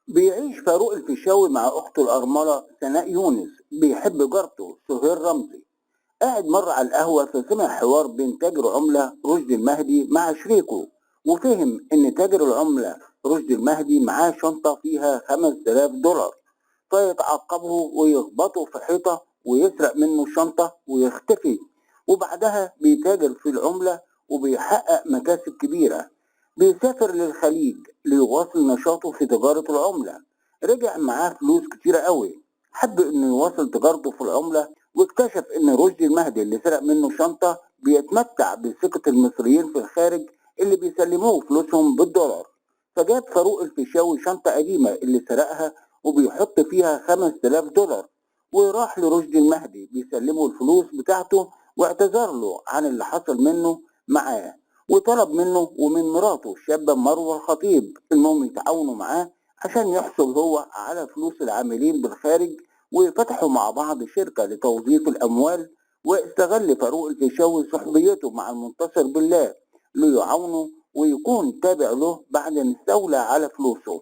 بيعيش فاروق الفيشاوي مع أخته الأرملة سناء يونس، بيحب جارته سهير رمزي. قاعد مرة على القهوة فسمع حوار بين تاجر عملة رشدي المهدي مع شريكه، وفهم إن تاجر العملة رشدي المهدي معاه شنطة فيها 5000 دولار، فيتعقبه ويخبطه في حيطة ويسرق منه الشنطة ويختفي. وبعدها بيتاجر في العملة وبيحقق مكاسب كبيرة. بيسافر للخليج ليواصل نشاطه في تجارة العملة. رجع معاه فلوس كتيرة قوي. حب إنه يواصل تجارته في العملة، واكتشف إن رشدي المهدي اللي سرق منه الشنطة بيتمتع بثقة المصريين في الخارج اللي بيسلموه فلوسهم بالدولار. فجاب فاروق الفيشاوي شنطة قديمة اللي سرقها وبيحط فيها 5000 دولار، وراح لرشدي المهدي بيسلمه الفلوس بتاعته، واعتذر له عن اللي حصل منه معاه، وطلب منه ومن مراته الشابة مروة الخطيب إنهم يتعاونوا معاه عشان يحصل هو على فلوس العاملين بالخارج، وفتحوا مع بعض شركة لتوظيف الأموال. واستغل فاروق الفيشاوي صحبيته مع المنتصر بالله ليعاونه ويكون تابع له بعد ان استولى على فلوسه.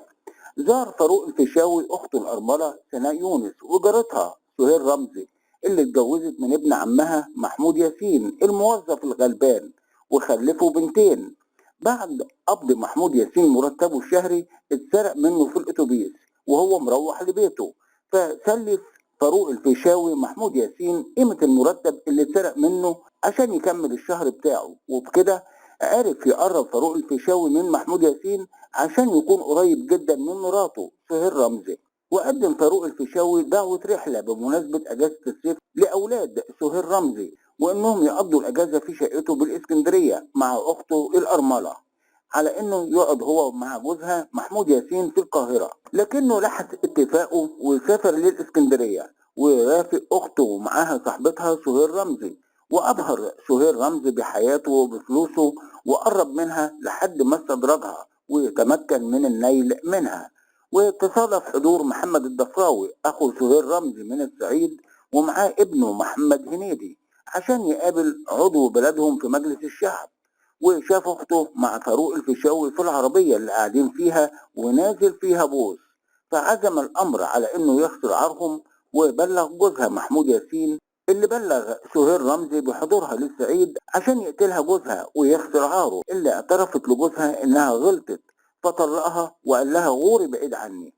زار فاروق الفيشاوي أخته الأرملة سناء يونس وجارتها سهير رمزي اللي اتجوزت من ابن عمها محمود ياسين الموظف الغلبان، وخلفوا بنتين. بعد قبض محمود ياسين مرتبه الشهري اتسرق منه في الأتوبيس وهو مروح لبيته، فسلف فاروق الفيشاوي محمود ياسين قيمة المرتب اللي اتسرق منه عشان يكمل الشهر بتاعه. وبكده عرف يقرب فاروق الفيشاوي من محمود ياسين عشان يكون قريب جدا من مراته سهير رمزي. وقدم فاروق الفيشاوي دعوة رحلة بمناسبة أجازة الصيف لأولاد سهير رمزي، وإنهم يقضوا الأجازة في شقته بالإسكندرية مع أخته الأرملة، على إنه يقعد هو مع جوزها محمود ياسين في القاهرة. لكنه لحق اتفاقه وسافر للإسكندرية ويرافق أخته ومعاها صاحبتها سهير رمزي، وأبهر سهير رمزي بحياته وبفلوسه، وقرب منها لحد ما استدرجها ويتمكن من النيل منها. وتصادف حضور محمد الضفراوي أخو سهير رمزي من الصعيد ومعاه ابنه محمد هنيدي عشان يقابل عضو بلدهم في مجلس الشعب. وشاف أخته مع فاروق الفيشاوي في العربية اللي قاعدين فيها ونازل فيها بوس، فعزم الأمر على إنه يخسر عارهم. وبلغ جوزها محمود ياسين اللي بلغ سهير رمزي بحضورها للصعيد عشان يقتلها جوزها ويخسر عاره، اللي اعترفت لجوزها إنها غلطت، فطلقها وقال لها غوري بعيد عني.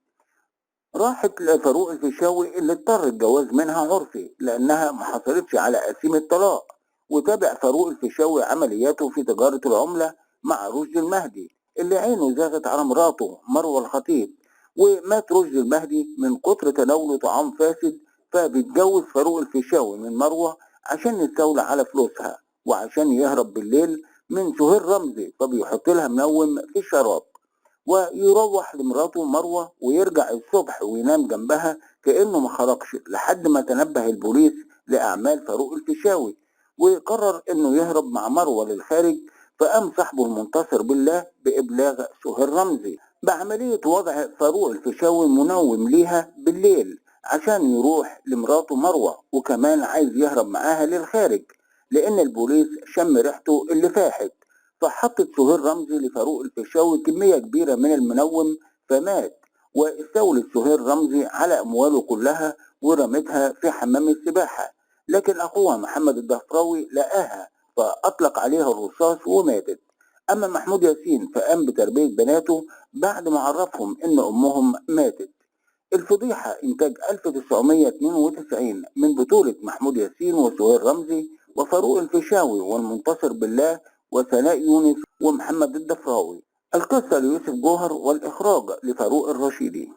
راحت لفاروق الفيشاوي اللي اضطر الجواز منها عرفي لأنها ما حصلتش على قسيم الطلاق. وتابع فاروق الفيشاوي عملياته في تجارة العملة مع رشدي المهدي اللي عينه زاغت على مراته مروة الخطيب. ومات رشدي المهدي من كتر تناوله طعام فاسد، فبيتجوز فاروق الفيشاوي من مروة عشان يستولى على فلوسها وعشان يهرب بالليل من سهير رمزي، فبيحط لها منوم في الشراب ويروح لمراته مروة ويرجع الصبح وينام جنبها كأنه ما خرجش لحد ما تنبه البوليس لأعمال فاروق الفيشاوي، وقرر إنه يهرب مع مروة للخارج. فقام صاحبه المنتصر بالله بإبلاغ سهير رمزي بعملية وضع فاروق الفيشاوي منوم ليها بالليل عشان يروح لمراته مروة، وكمان عايز يهرب معاها للخارج لأن البوليس شم ريحته اللي فاحت. فحطت سهير رمزي لفاروق الفيشاوي كمية كبيرة من المنوم فمات. واستولت سهير رمزي على أمواله كلها ورمتها في حمام السباحة، لكن أخوها محمد الضفراوي لقاها فأطلق عليها الرصاص وماتت. أما محمود ياسين فقام بتربية بناته بعد ما عرفهم إن أمهم ماتت. الفضيحة إنتاج 1992 من بطولة محمود ياسين وسهير رمزي وفاروق الفيشاوي والمنتصر بالله وسناء يونس ومحمد الضفراوي. القصة ليوسف جوهر والإخراج لفاروق الرشيدي.